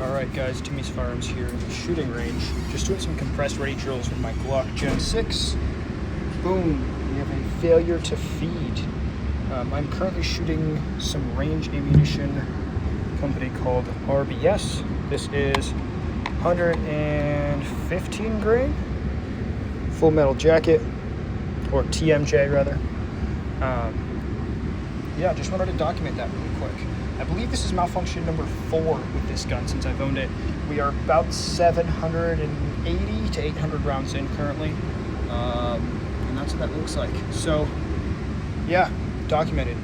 Alright guys, Timmy's Firearms here in the shooting range. Just doing some compressed ready drills with my Glock Gen 6. Boom, we have a failure to feed. I'm currently shooting some range ammunition, company called RBS. This is 115 grain, full metal jacket, or TMJ rather. Yeah, just wanted to document that really quick. I believe this is malfunction number 4 with this gun since I've owned it. We are about 780 to 800 rounds in currently, and that's what that looks like. So, yeah, documented.